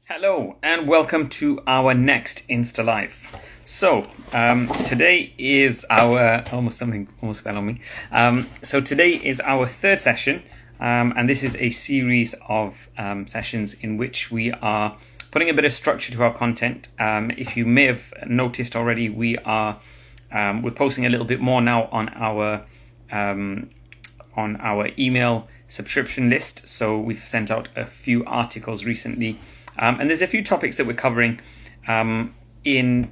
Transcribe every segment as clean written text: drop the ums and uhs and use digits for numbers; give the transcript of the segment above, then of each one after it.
Hello and welcome to our next Insta Live. So today is our almost fell on me. So today is our third session, and this is a series of sessions in which we are putting a bit of structure to our content. If you may have noticed already, we're posting a little bit more now on our email subscription list. So we've sent out a few articles recently. And there's a few topics that we're covering in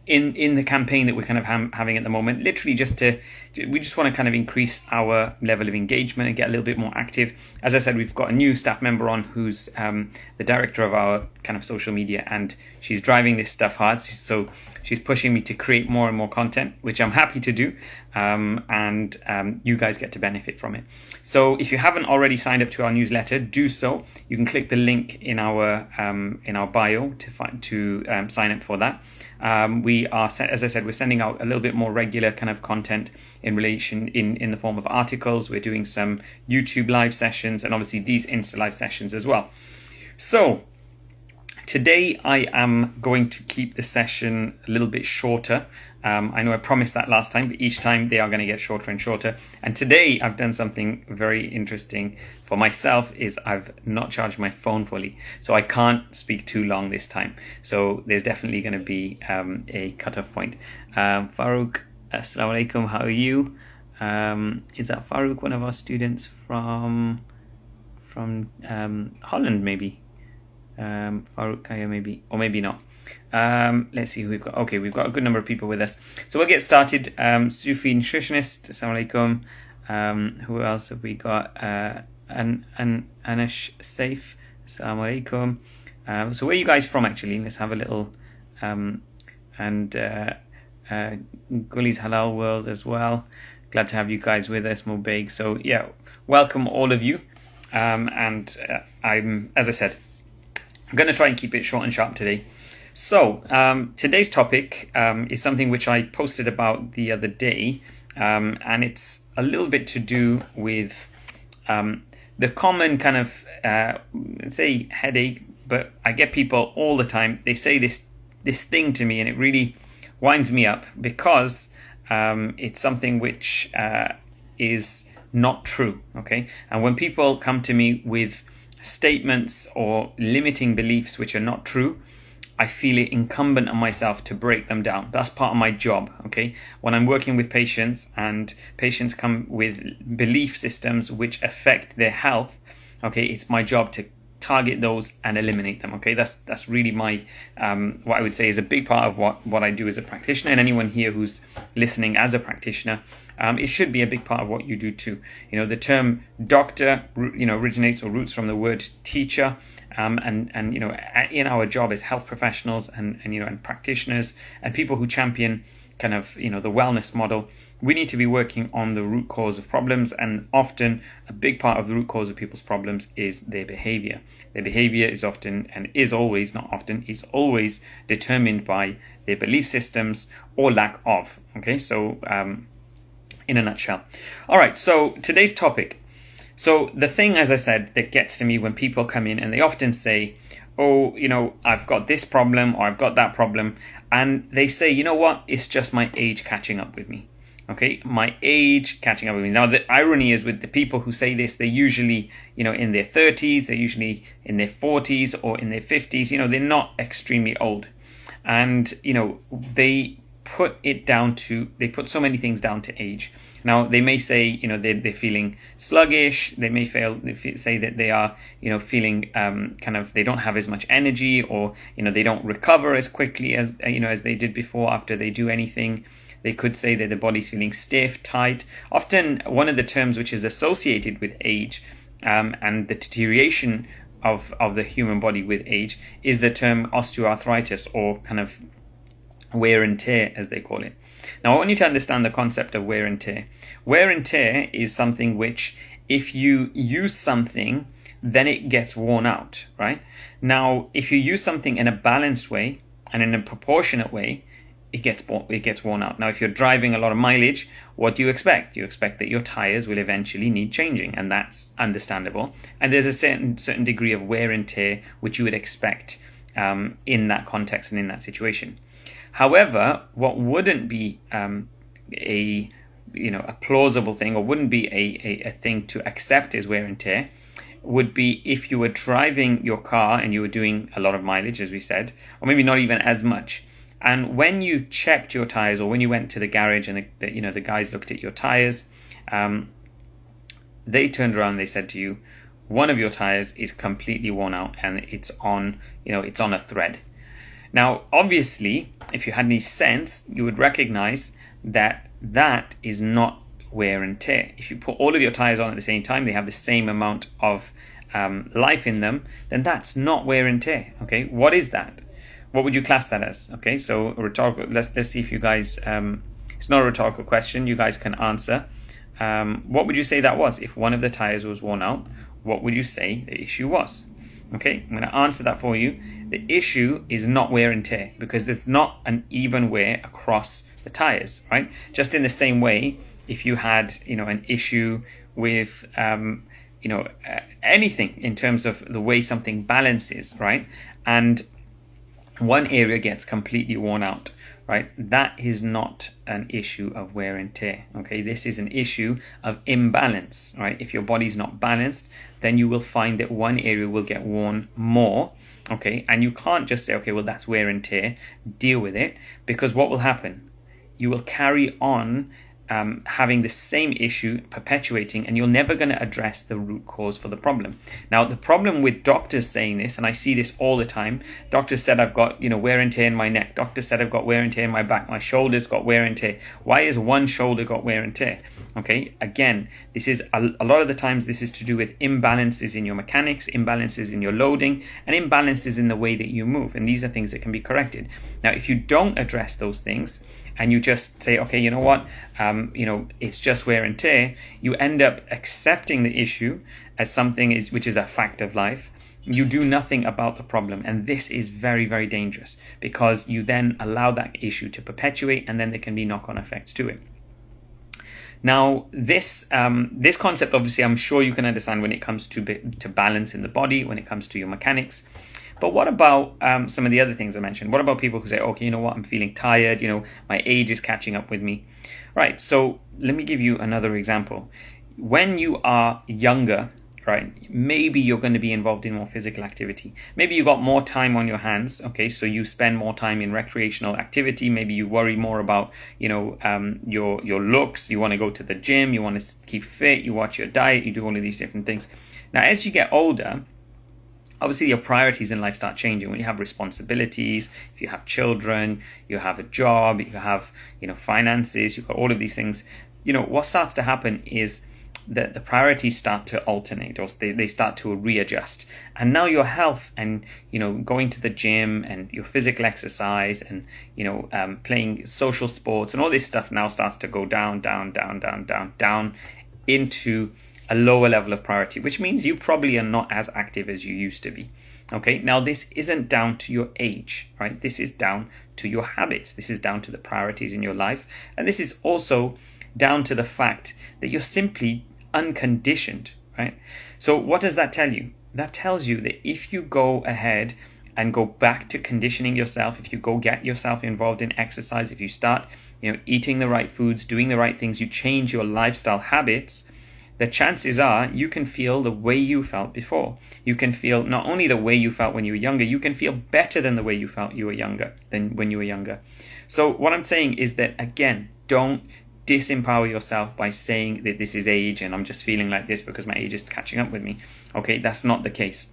the campaign that we're kind of having at the moment. Literally, we just want to kind of increase our level of engagement and get a little bit more active. As I said, we've got a new staff member on who's the director of our kind of social media, and she's driving this stuff hard. So she's pushing me to create more and more content, which I'm happy to do, and you guys get to benefit from it. So if you haven't already signed up to our newsletter, do so. You can click the link in our bio to sign up for that. We are, as I said, we're sending out a little bit more regular kind of content in relation in the form of articles. We're doing some YouTube live sessions and obviously these Insta live sessions as well. So today I am going to keep the session a little bit shorter. I know I promised that last time, but each time they are going to get shorter and shorter. And today I've done something very interesting for myself, is I've not charged my phone fully. So I can't speak too long this time. So there's definitely going to be a cutoff point. Farouk, Assalamu alaikum, how are you? Is that Farouk, one of our students from Holland maybe? Farouk Kaya maybe, or maybe not. Let's see who we've got. Okay, we've got a good number of people with us. So we'll get started. Sufi Nutritionist, Assalamu alaikum. Who else have we got? Anish Saif, Assalamu alaikum. So where are you guys from actually? Let's have a little, and Gully's Halal World as well. Glad to have you guys with us, Mobaig. So yeah, welcome all of you. And I'm, as I said, I'm going to try and keep it short and sharp today. So today's topic is something which I posted about the other day, and it's a little bit to do with the common kind of, say headache, but I get people all the time, they say this thing to me and it really winds me up because it's something which is not true, okay? And when people come to me with statements or limiting beliefs which are not true, I feel it incumbent on myself to break them down. That's part of my job, okay? When I'm working with patients and patients come with belief systems which affect their health, okay, it's my job to target those and eliminate them, okay? That's really my, what I would say is a big part of what I do as a practitioner, and anyone here who's listening as a practitioner, it should be a big part of what you do too. You know, the term doctor, originates or roots from the word teacher, and in our job as health professionals and practitioners and people who champion kind of, the wellness model, we need to be working on the root cause of problems. And often a big part of the root cause of people's problems is their behavior. Their behavior is often, and is always, not often, is always determined by their belief systems or lack of. Okay, so in a nutshell. All right, so today's topic. So the thing, as I said, that gets to me when people come in and they often say, oh, I've got this problem or I've got that problem. And they say, you know what? It's just my age catching up with me. Okay, my age catching up with me. Now, the irony is with the people who say this, they're usually, in their 30s, they're usually in their 40s or in their 50s. They're not extremely old. And, they put so many things down to age. Now, they may say, they're feeling sluggish. They may say that they are, feeling kind of, they don't have as much energy, or, they don't recover as quickly as, as they did before after they do anything. They could say that the body's feeling stiff, tight. Often, one of the terms which is associated with age and the deterioration of the human body with age is the term osteoarthritis, or kind of wear and tear, as they call it. Now, I want you to understand the concept of wear and tear. Wear and tear is something which, if you use something, then it gets worn out, right? Now, if you use something in a balanced way and in a proportionate way, it gets worn out. Now, if you're driving a lot of mileage, what do you expect? You expect that your tires will eventually need changing, and that's understandable. And there's a certain degree of wear and tear which you would expect in that context and in that situation. However, what wouldn't be a plausible thing, or wouldn't be a thing to accept as wear and tear, would be if you were driving your car and you were doing a lot of mileage, as we said, or maybe not even as much. And when you checked your tires, or when you went to the garage and the guys looked at your tires, they turned around and they said to you, one of your tires is completely worn out and it's on a thread. Now, obviously, if you had any sense, you would recognize that that is not wear and tear. If you put all of your tires on at the same time, they have the same amount of life in them, then that's not wear and tear. Okay, what is that? What would you class that as? Okay, so a rhetorical. Let's see if you guys. It's not a rhetorical question. You guys can answer. What would you say that was? If one of the tires was worn out, what would you say the issue was? Okay, I'm going to answer that for you. The issue is not wear and tear, because it's not an even wear across the tires, right? Just in the same way, if you had, an issue with, anything in terms of the way something balances, right? And one area gets completely worn out, right? That is not an issue of wear and tear, okay? This is an issue of imbalance, right? If your body's not balanced, then you will find that one area will get worn more, okay? And you can't just say, okay, well, that's wear and tear, deal with it, because what will happen? You will carry on having the same issue perpetuating, and you're never going to address the root cause for the problem. Now, the problem with doctors saying this, and I see this all the time, doctors said I've got wear and tear in my neck, doctors said I've got wear and tear in my back, my shoulders got wear and tear. Why is one shoulder got wear and tear? Okay, again, this is a lot of the times this is to do with imbalances in your mechanics, imbalances in your loading, and imbalances in the way that you move, and these are things that can be corrected. Now, if you don't address those things, and you just say, okay, you know what, it's just wear and tear, you end up accepting the issue as something which is a fact of life. You do nothing about the problem, and this is very, very dangerous, because you then allow that issue to perpetuate, and then there can be knock-on effects to it. Now, this concept, obviously, I'm sure you can understand when it comes to balance in the body, when it comes to your mechanics. But what about some of the other things I mentioned? What about people who say, okay, you know what, I'm feeling tired, my age is catching up with me. Right, so let me give you another example. When you are younger, right, maybe you're going to be involved in more physical activity. Maybe you got more time on your hands, okay, so you spend more time in recreational activity. Maybe you worry more about, your looks. You want to go to the gym, you want to keep fit, you watch your diet, you do all of these different things. Now, as you get older, obviously your priorities in life start changing. When you have responsibilities, if you have children, you have a job, you have, finances, you've got all of these things, what starts to happen is that the priorities start to alternate, or they start to readjust. And now your health and, going to the gym and your physical exercise and, playing social sports and all this stuff now starts to go down into a lower level of priority, which means you probably are not as active as you used to be. Okay, now this isn't down to your age, right? This is down to your habits. This is down to the priorities in your life. And this is also down to the fact that you're simply unconditioned, right? So what does that tell you? That tells you that if you go ahead and go back to conditioning yourself, if you go get yourself involved in exercise, if you start, eating the right foods, doing the right things, you change your lifestyle habits, the chances are you can feel the way you felt before. You can feel not only the way you felt when you were younger, you can feel better than the way you felt when you were younger. So what I'm saying is that, again, don't disempower yourself by saying that this is age and I'm just feeling like this because my age is catching up with me. Okay, that's not the case.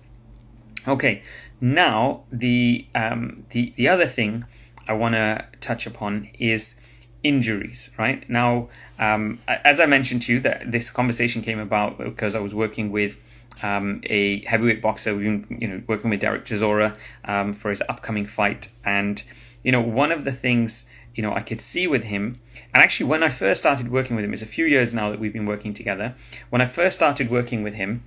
Okay, now the other thing I want to touch upon is injuries, right? Now, as I mentioned to you, that this conversation came about because I was working with a heavyweight boxer. We've been, working with Derek Chisora for his upcoming fight, and one of the things I could see with him, and actually when I first started working with him, it's a few years now that we've been working together. When I first started working with him,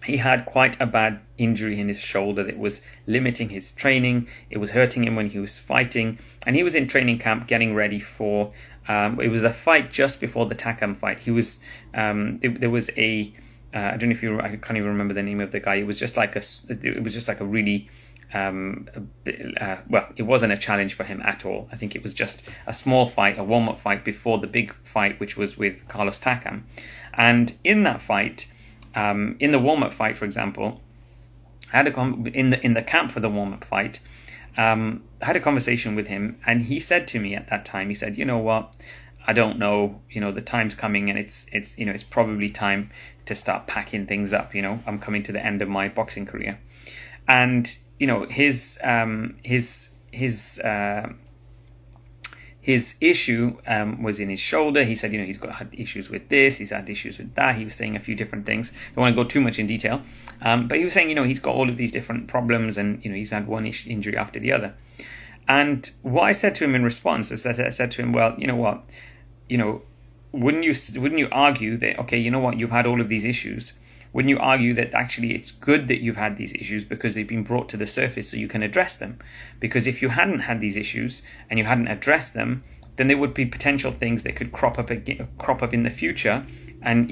he had quite a bad injury in his shoulder that was limiting his training. It was hurting him when he was fighting, and he was in training camp getting ready for. It was the fight just before the Takam fight. He was. There was a. I don't know if I can't even remember the name of the guy. It was just like a really well, it wasn't a challenge for him at all. I think it was just a small fight, a warm-up fight before the big fight, which was with Carlos Takam. And in that fight, in the warm-up fight, for example, I had in the camp for the warm-up fight, I had a conversation with him, and he said to me at that time, he said, you know what, I don't know, the time's coming, and it's probably time to start packing things up. I'm coming to the end of my boxing career. And his issue was in his shoulder. He said, he's had issues with this, he's had issues with that. He was saying a few different things. I don't want to go too much in detail, but he was saying, he's got all of these different problems, and he's had one injury after the other. And what I said to him in response is that I said to him, well, you know what, wouldn't you argue that, okay, you know what, you've had all of these issues. Wouldn't you argue that actually it's good that you've had these issues because they've been brought to the surface so you can address them? Because if you hadn't had these issues and you hadn't addressed them, then there would be potential things that could crop up in the future, and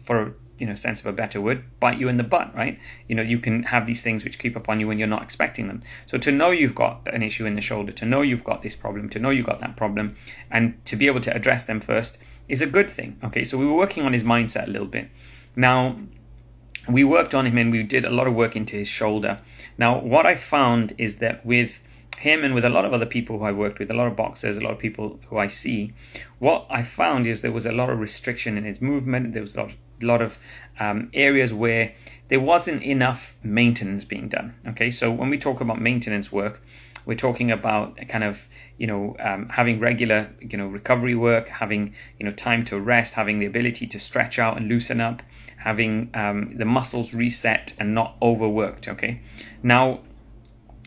for sense of a better word, bite you in the butt, right? You can have these things which creep up on you when you're not expecting them. So to know you've got an issue in the shoulder, to know you've got this problem, to know you've got that problem, and to be able to address them first is a good thing. Okay, so we were working on his mindset a little bit. Now, we worked on him and we did a lot of work into his shoulder. Now, what I found is that with him and with a lot of other people who I worked with, a lot of boxers, a lot of people who I see, what I found is there was a lot of restriction in his movement. There was a lot of areas where there wasn't enough maintenance being done. Okay, so when we talk about maintenance work, we're talking about kind of, having regular, recovery work, having, time to rest, having the ability to stretch out and loosen up, having the muscles reset and not overworked. Okay, now,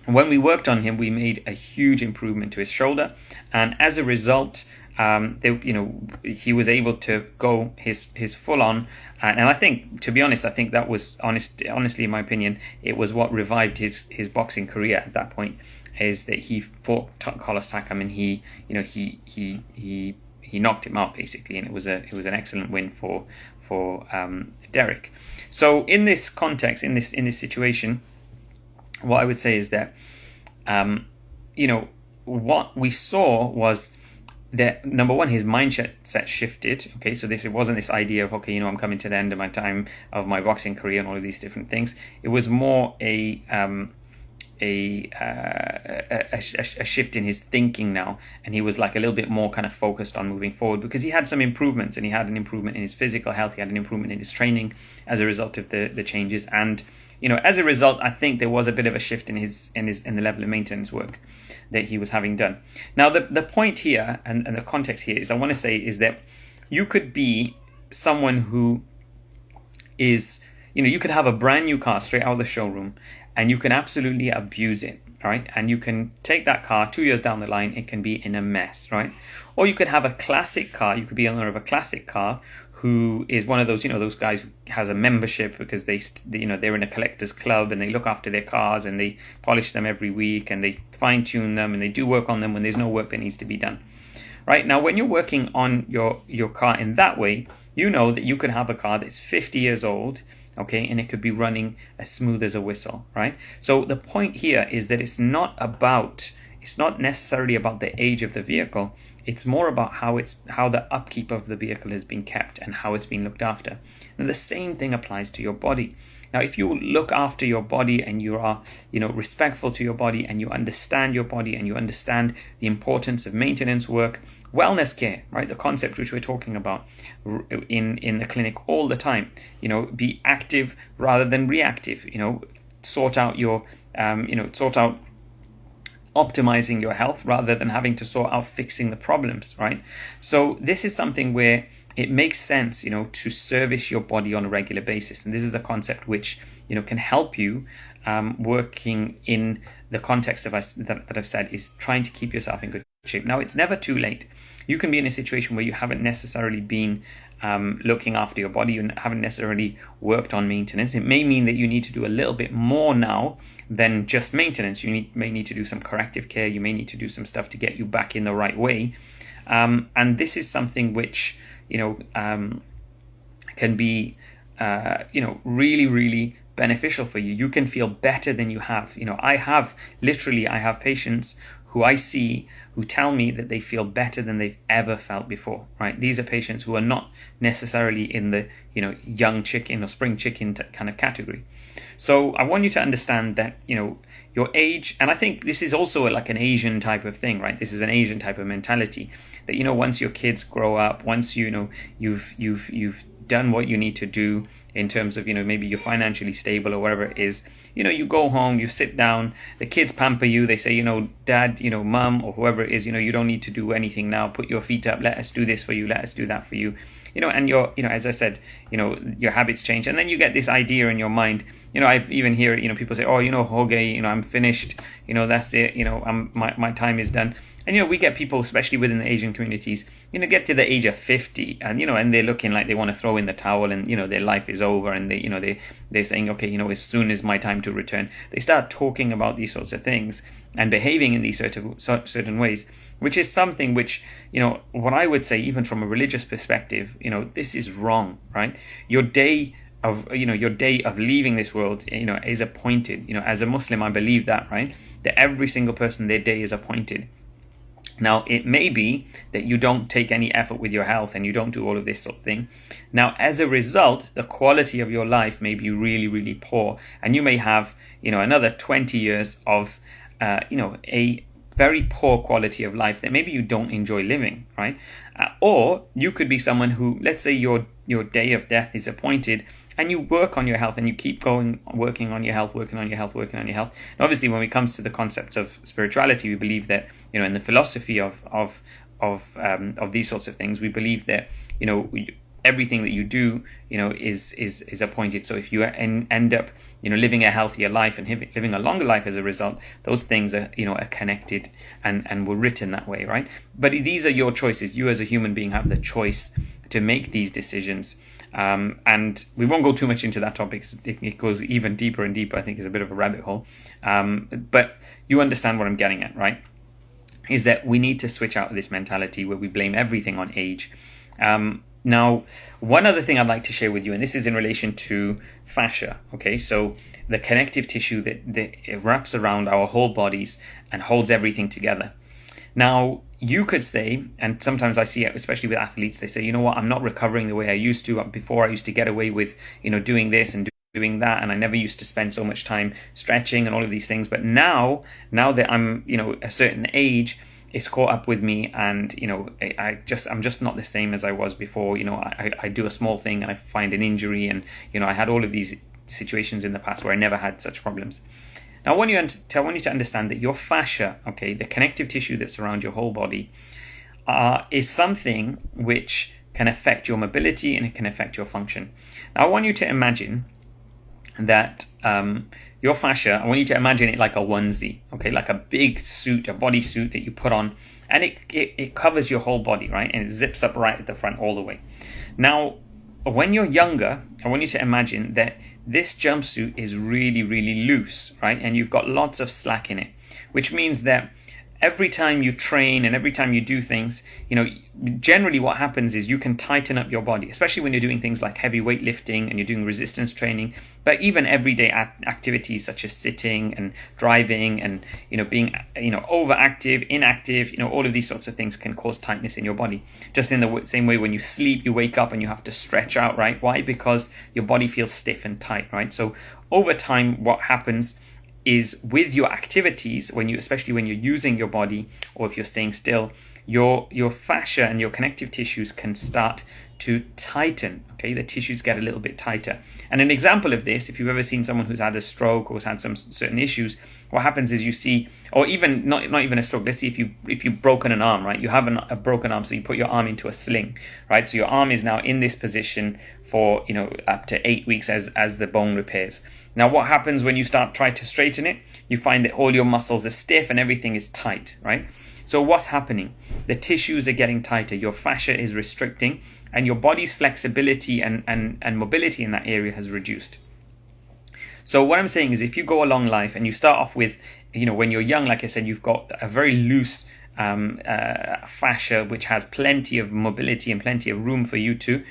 when we worked on him, we made a huge improvement to his shoulder, and as a result, he was able to go his full on, and I think, to be honest, that was honestly, in my opinion, it was what revived his boxing career at that point. Is that he fought Carlos Takam, and he knocked him out basically, and it was an excellent win for Derek. So in this context, in this situation, what I would say is that what we saw was that, number one, his mindset shifted. Okay, so it wasn't this idea of, okay, I'm coming to the end of my time of my boxing career and all of these different things. It was more a shift in his thinking now, and he was like a little bit more kind of focused on moving forward, because he had some improvements, and he had an improvement in his physical health, he had an improvement in his training as a result of the changes, and as a result, I think there was a bit of a shift in the level of maintenance work that he was having done. Now, the point here and the context here is, I want to say, is that you could be someone who is, you could have a brand new car straight out of the showroom, and you can absolutely abuse it, right? And you can take that car 2 years down the line, it can be in a mess, right? Or you could have a classic car, you could be owner of a classic car who is one of those, those guys who has a membership because they're in a collector's club, and they look after their cars and they polish them every week and they fine tune them and they do work on them when there's no work that needs to be done. Right, now, when you're working on your car in that way, that you could have a car that's 50 years old, okay, and it could be running as smooth as a whistle, right? So the point here is that it's not necessarily about the age of the vehicle. It's more about how the upkeep of the vehicle has been kept and how it's been looked after. And the same thing applies to your body. Now, if you look after your body and you are, respectful to your body, and you understand your body, and you understand the importance of maintenance work, wellness care, right? The concept which we're talking about in the clinic all the time. Be active rather than reactive. Sort out optimizing your health rather than having to sort out fixing the problems, right? So this is something where it makes sense, to service your body on a regular basis. And this is the concept which, can help you working in the context of that I've said, is trying to keep yourself in good shape. Now, it's never too late. You can be in a situation where you haven't necessarily been looking after your body, you haven't necessarily worked on maintenance. It may mean that you need to do a little bit more now than just maintenance. You may need to do some corrective care. You may need to do some stuff to get you back in the right way. And this is something which, can be, really, really beneficial for you. You can feel better than you have. I have patients who I see who tell me that they feel better than they've ever felt before, right? These are patients who are not necessarily in the, young chicken or spring chicken kind of category. So I want you to understand that, your age, and I think this is also like an Asian type of thing, right? This is an Asian type of mentality that, once your kids grow up, once, you've done what you need to do in terms of, maybe you're financially stable or whatever it is, you go home, you sit down, the kids pamper you, they say, dad, mum, or whoever it is, you don't need to do anything now, put your feet up, let us do this for you, let us do that for you, and as I said, your habits change, and then you get this idea in your mind. I've even hear, people say, oh, Jorge, I'm finished, that's it, my time is done. And, we get people, especially within the Asian communities, get to the age of 50 and, and they're looking like they want to throw in the towel and, their life is over. And they're saying, okay, as soon as my time to return, they start talking about these sorts of things and behaving in these certain ways, which is something which, what I would say, even from a religious perspective, this is wrong, right? Your day of leaving this world, is appointed. As a Muslim, I believe that, right? That every single person, their day is appointed. Now, it may be that you don't take any effort with your health and you don't do all of this sort of thing. Now, as a result, the quality of your life may be really, really poor. And you may have, another 20 years of, a very poor quality of life that maybe you don't enjoy living, right? Or you could be someone who, let's say your day of death is appointed, and you work on your health and you keep working on your health. And obviously, when it comes to the concepts of spirituality, we believe that, in the philosophy of these sorts of things, we believe that, everything that you do, is appointed. So if you end up, living a healthier life and living a longer life as a result, those things are, are connected and were written that way, right? But these are your choices. You as a human being have the choice to make these decisions. And we won't go too much into that topic. It goes even deeper and deeper. I think it's a bit of a rabbit hole. But you understand what I'm getting at, right? Is that we need to switch out of this mentality where we blame everything on age. Now, one other thing I'd like to share with you, and this is in relation to fascia, okay? So the connective tissue that wraps around our whole bodies and holds everything together. Now, you could say, and sometimes I see it, especially with athletes, they say, I'm not recovering the way I used to. Before I used to get away with, doing this and doing that, and I never used to spend so much time stretching and all of these things. But now that I'm, a certain age, it's caught up with me, and I'm just not the same as I was before. I do a small thing and I find an injury, and I had all of these situations in the past where I never had such problems. Now, I want you to understand that your fascia, okay, the connective tissue that surrounds your whole body, is something which can affect your mobility and it can affect your function. Now, I want you to imagine that your fascia, I want you to imagine it like a onesie, okay, like a big suit, a bodysuit that you put on, and it covers your whole body, right? And it zips up right at the front all the way. Now, when you're younger, I want you to imagine that this jumpsuit is really, really loose, right? And you've got lots of slack in it, which means that every time you train and every time you do things, generally what happens is you can tighten up your body, especially when you're doing things like heavy weightlifting and you're doing resistance training, but even everyday activities such as sitting and driving and, being, overactive, inactive, all of these sorts of things can cause tightness in your body. Just in the same way when you sleep, you wake up and you have to stretch out, right? Why? Because your body feels stiff and tight, right? So over time, what happens is with your activities, especially when you're using your body or if you're staying still, your fascia and your connective tissues can start to tighten, okay? The tissues get a little bit tighter. And an example of this, if you've ever seen someone who's had a stroke or has had some certain issues, what happens is you see, or even not even a stroke, let's see if you've broken an arm, right? You have a broken arm, so you put your arm into a sling, right? So your arm is now in this position for, up to 8 weeks as the bone repairs. Now, what happens when you try to straighten it? You find that all your muscles are stiff and everything is tight, right? So what's happening? The tissues are getting tighter, your fascia is restricting, and your body's flexibility and mobility in that area has reduced. So what I'm saying is if you go along life and you start off with, when you're young, like I said, you've got a very loose fascia which has plenty of mobility and plenty of room for you to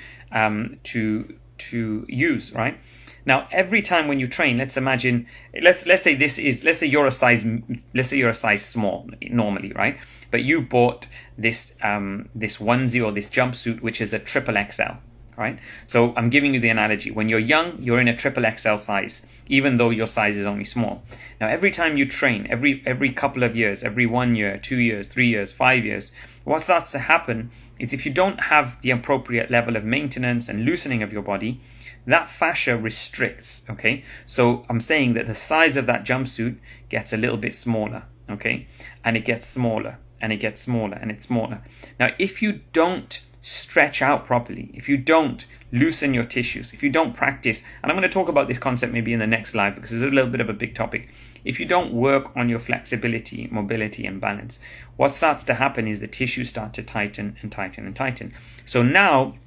use, right? Now, every time when you train, let's say you're a size small normally, right? But you've bought this onesie or this jumpsuit, which is a triple XL, right? So I'm giving you the analogy. When you're young, you're in a triple XL size, even though your size is only small. Now, every time you train, every couple of years, every 1 year, 2 years, 3 years, 5 years, what starts to happen is if you don't have the appropriate level of maintenance and loosening of your body, that fascia restricts, okay? So I'm saying that the size of that jumpsuit gets a little bit smaller, okay? And it gets smaller, and it gets smaller, and it's smaller. Now, if you don't stretch out properly, if you don't loosen your tissues, if you don't practice, and I'm going to talk about this concept maybe in the next live because it's a little bit of a big topic. If you don't work on your flexibility, mobility, and balance, what starts to happen is the tissues start to tighten and tighten and tighten. So now,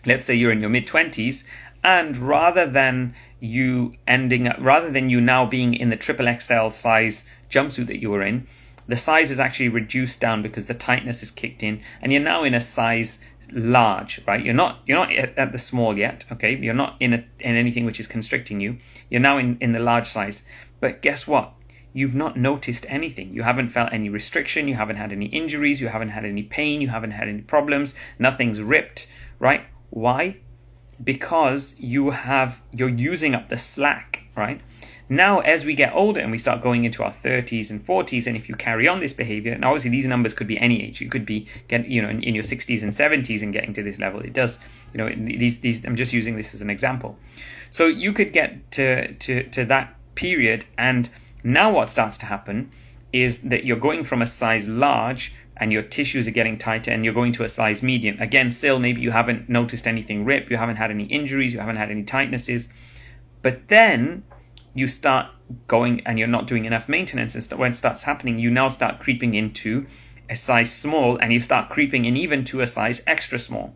let's say you're in your mid-20s, and rather than you now being in the triple XL size jumpsuit that you were in, the size is actually reduced down because the tightness is kicked in, and you're now in a size large, right? You're not at the small yet, okay? You're not in anything which is constricting you. You're now in the large size. But guess what? You've not noticed anything. You haven't felt any restriction. You haven't had any injuries. You haven't had any pain. You haven't had any problems. Nothing's ripped, right? Why? Because you're using up the slack, right? Now, as we get older and we start going into our 30s and 40s, and if you carry on this behavior, and obviously these numbers could be any age, you could be in your 60s and 70s and getting to this level. It does, these. I'm just using this as an example. So you could get to that period, and now what starts to happen is that you're going from a size large and your tissues are getting tighter, and you're going to a size medium. Again, still maybe you haven't noticed anything rip, you haven't had any injuries, you haven't had any tightnesses, but then you start going and you're not doing enough maintenance, and when it starts happening, you now start creeping into a size small, and you start creeping in even to a size extra small.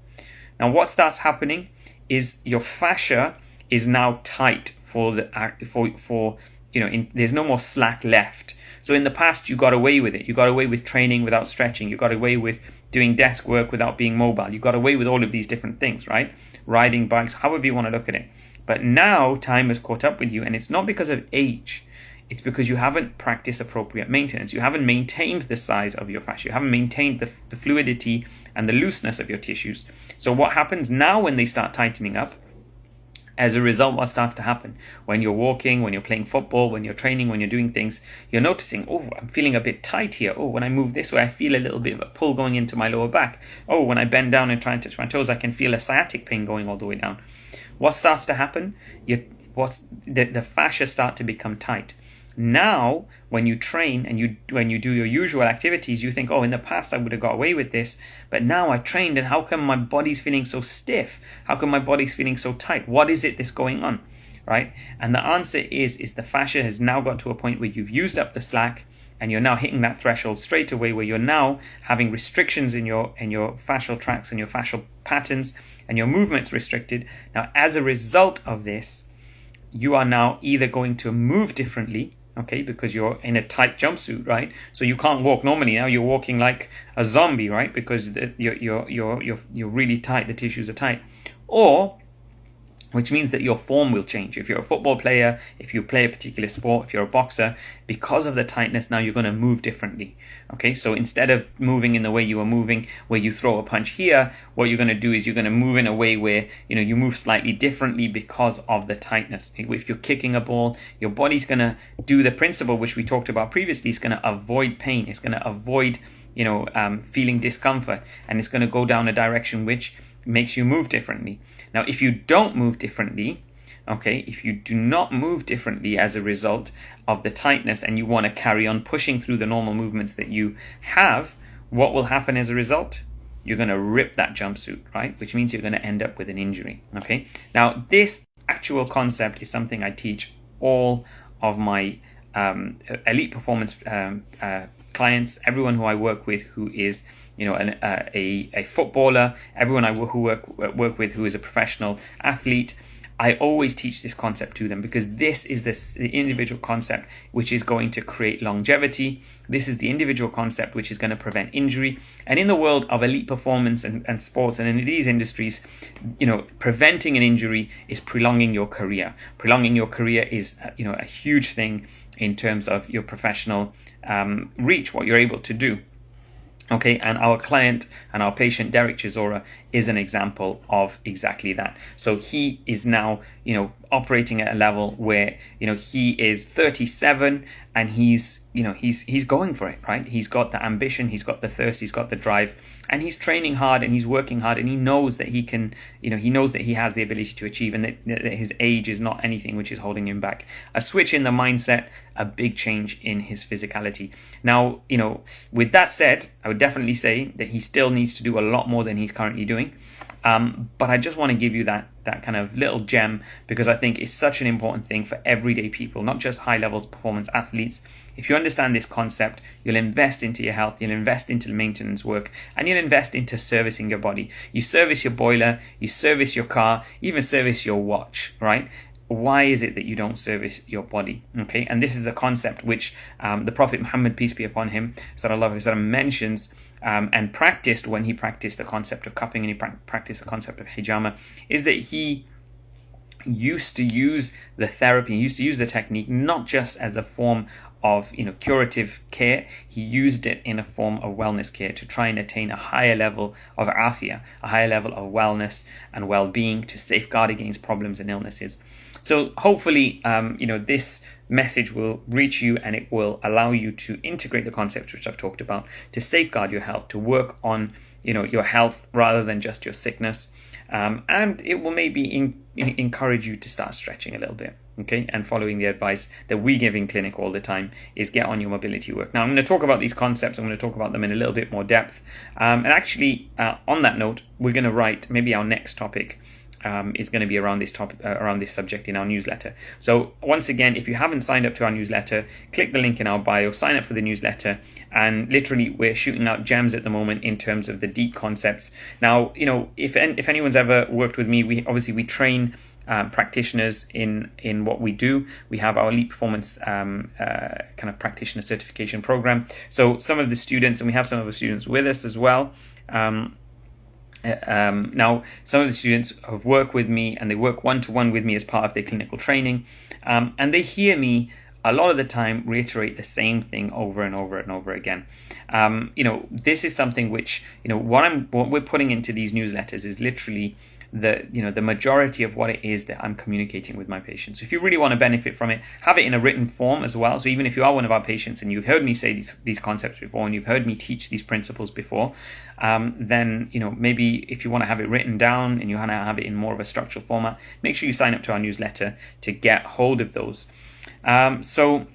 Now what starts happening is your fascia is now tight there's no more slack left. So in the past, you got away with it. You got away with training without stretching. You got away with doing desk work without being mobile. You got away with all of these different things, right? Riding bikes, however you want to look at it. But now time has caught up with you, and it's not because of age. It's because you haven't practiced appropriate maintenance. You haven't maintained the size of your fascia. You haven't maintained the fluidity and the looseness of your tissues. So what happens now when they start tightening up? As a result, what starts to happen? When you're walking, when you're playing football, when you're training, when you're doing things, you're noticing, oh, I'm feeling a bit tight here. Oh, when I move this way, I feel a little bit of a pull going into my lower back. Oh, when I bend down and try and touch my toes, I can feel a sciatic pain going all the way down. What starts to happen? The fascia start to become tight. Now, when you train and when you do your usual activities, you think, oh, in the past I would have got away with this, but now I trained, and how come my body's feeling so stiff? How come my body's feeling so tight? What is it that's going on, right? And the answer is the fascia has now got to a point where you've used up the slack, and you're now hitting that threshold straight away where you're now having restrictions in your fascial tracts and your fascial patterns, and your movement's restricted. Now, as a result of this, you are now either going to move differently, okay, because you're in a tight jumpsuit, right? So you can't walk normally. Now you're walking like a zombie, right? Because you're really tight. The tissues are tight, which means that your form will change. If you're a football player, if you play a particular sport, if you're a boxer, because of the tightness, now you're going to move differently. Okay, so instead of moving in the way you were moving, where you throw a punch here, what you're going to do is you're going to move in a way where you move slightly differently because of the tightness. If you're kicking a ball, your body's going to do the principle which we talked about previously. It's going to avoid pain. It's going to avoid feeling discomfort, and it's going to go down a direction which makes you move differently. Now, if you don't move differently, okay, if you do not move differently as a result of the tightness, and you want to carry on pushing through the normal movements that you have, what will happen as a result? You're going to rip that jumpsuit, right? Which means you're going to end up with an injury, okay? Now, this actual concept is something I teach all of my elite performance clients, everyone who I work with who is a footballer, everyone I work with who is a professional athlete. I always teach this concept to them, because this is the individual concept which is going to create longevity. This is the individual concept which is going to prevent injury. And in the world of elite performance and sports, and in these industries, preventing an injury is prolonging your career. Prolonging your career is a huge thing in terms of your professional reach, what you're able to do. Okay, and our client and our patient, Derek Chisora, is an example of exactly that. So he is now, operating at a level where, he is 37 and he's going for it, right? He's got the ambition, he's got the thirst, he's got the drive, and he's training hard and he's working hard, and he knows that he can, he knows that he has the ability to achieve, and that his age is not anything which is holding him back. A switch in the mindset, a big change in his physicality. Now, with that said, I would definitely say that he still needs to do a lot more than he's currently doing. But I just want to give you that kind of little gem, because I think it's such an important thing for everyday people, not just high-level performance athletes. If you understand this concept, you'll invest into your health, you'll invest into the maintenance work, and you'll invest into servicing your body. You service your boiler, you service your car, even service your watch, right? Why is it that you don't service your body? Okay, and this is the concept which the Prophet Muhammad, peace be upon him, sallallahu alaihi wasallam, mentions and practiced when he practiced the concept of cupping, and he practiced the concept of hijama, is that he used to use the therapy, he used to use the technique not just as a form of curative care. He used it in a form of wellness care to try and attain a higher level of afia, a higher level of wellness and well-being, to safeguard against problems and illnesses. So hopefully, this message will reach you, and it will allow you to integrate the concepts which I've talked about, to safeguard your health, to work on, your health rather than just your sickness. And it will maybe encourage you to start stretching a little bit, okay? And following the advice that we give in clinic all the time is get on your mobility work. Now, I'm going to talk about these concepts. I'm going to talk about them in a little bit more depth. And actually, on that note, we're going to write maybe our next topic is going to be around this topic, around this subject in our newsletter. So once again, if you haven't signed up to our newsletter, click the link in our bio, sign up for the newsletter, and literally we're shooting out gems at the moment in terms of the deep concepts. Now, if anyone's ever worked with me, we train practitioners in what we do. We have our elite performance kind of practitioner certification program. So some of the students, and we have some of the students with us as well. Now, some of the students have worked with me, and they work one-to-one with me as part of their clinical training, and they hear me a lot of the time reiterate the same thing over and over and over again. This is something which, what we're putting into these newsletters is literally the majority of what it is that I'm communicating with my patients. So if you really want to benefit from it, have it in a written form as well. So even if you are one of our patients and you've heard me say these concepts before, and you've heard me teach these principles before, then maybe if you want to have it written down and you want to have it in more of a structural format, make sure you sign up to our newsletter to get hold of those. So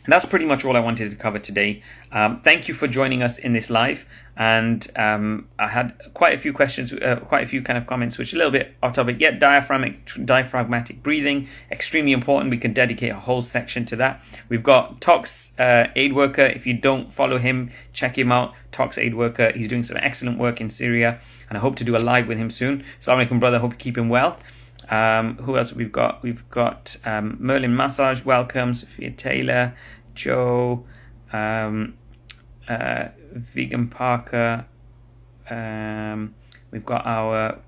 that's pretty much all I wanted to cover today. Thank you for joining us in this live. And I had quite a few questions, quite a few kind of comments, which are a little bit off topic. Yet diaphragmatic breathing, extremely important. We can dedicate a whole section to that. We've got Tox Aid Worker. If you don't follow him, check him out. Tox Aid Worker. He's doing some excellent work in Syria, and I hope to do a live with him soon. Assalamu alaikum, brother. Hope you keep him well. Who else we've got? We've got Merlin Massage, welcome. Sophia Taylor, Joe, Vegan Parker. We've got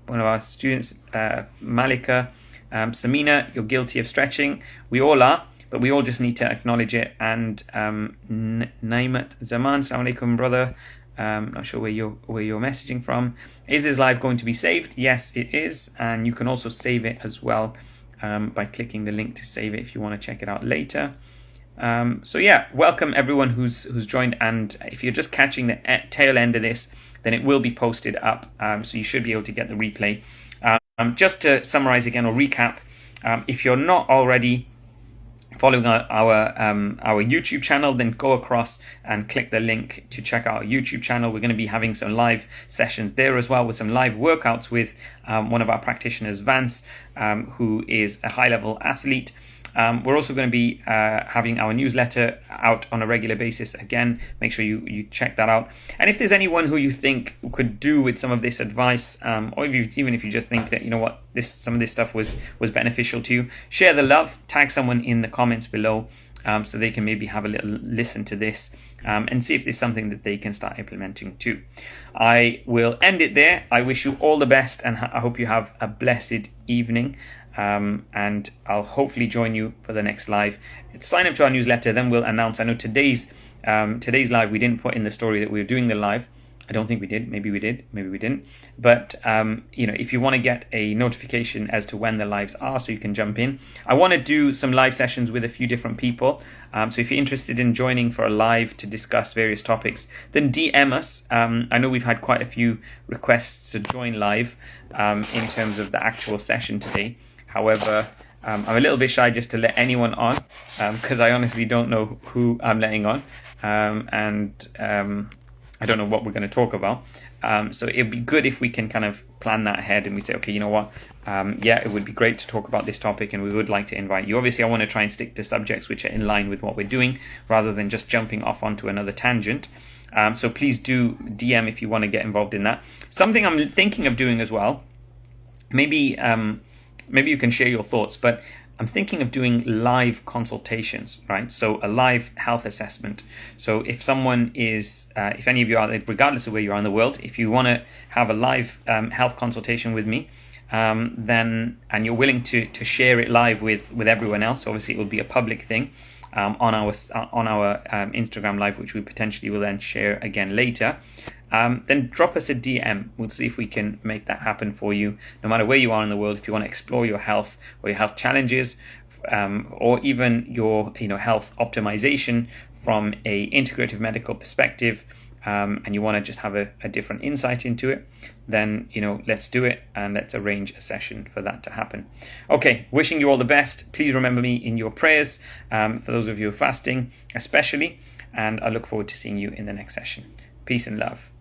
one of our students, Malika. Samina, you're guilty of stretching. We all are, but we all just need to acknowledge it. And Naimat Zaman, assalamu alaikum, brother. Not sure where you're messaging from. Is this live going to be saved? Yes, it is, and you can also save it as well by clicking the link to save it if you want to check it out later. So yeah, welcome everyone who's joined, and if you're just catching the tail end of this, then it will be posted up, so you should be able to get the replay. Just to summarize again or recap, if you're not already following our YouTube channel, then go across and click the link to check out our YouTube channel. We're going to be having some live sessions there as well, with some live workouts with one of our practitioners, Vance, who is a high-level athlete. We're also going to be having our newsletter out on a regular basis. Again, make sure you check that out. And if there's anyone who you think could do with some of this advice, or even if you just think that, you know what, some of this stuff was beneficial to you, share the love, tag someone in the comments below, so they can maybe have a little listen to this, and see if there's something that they can start implementing too. I will end it there. I wish you all the best, and I hope you have a blessed evening. And I'll hopefully join you for the next live. Sign up to our newsletter, then we'll announce. I know today's live, we didn't put in the story that we were doing the live. I don't think we did. Maybe we did. Maybe we didn't. But if you want to get a notification as to when the lives are, so you can jump in. I want to do some live sessions with a few different people. So if you're interested in joining for a live to discuss various topics, then DM us. I know we've had quite a few requests to join live in terms of the actual session today. However, I'm a little bit shy just to let anyone on, because I honestly don't know who I'm letting on, and I don't know what we're going to talk about. So it'd be good if we can kind of plan that ahead and we say, okay, you know what? It would be great to talk about this topic, and we would like to invite you. Obviously, I want to try and stick to subjects which are in line with what we're doing, rather than just jumping off onto another tangent. So please do DM if you want to get involved in that. Something I'm thinking of doing as well, maybe you can share your thoughts, but I'm thinking of doing live consultations, right? So a live health assessment. So if someone is, if any of you are, regardless of where you are in the world, if you want to have a live health consultation with me, then, and you're willing to share it live with everyone else, obviously it will be a public thing on our Instagram live, which we potentially will then share again later. Then drop us a DM. We'll see if we can make that happen for you, no matter where you are in the world. If you want to explore your health or your health challenges, or even your health optimization from a integrative medical perspective, and you want to just have a different insight into it, then let's do it, and let's arrange a session for that to happen. Okay, wishing you all the best. Please remember me in your prayers, for those of you who are fasting especially, and I look forward to seeing you in the next session. Peace and love.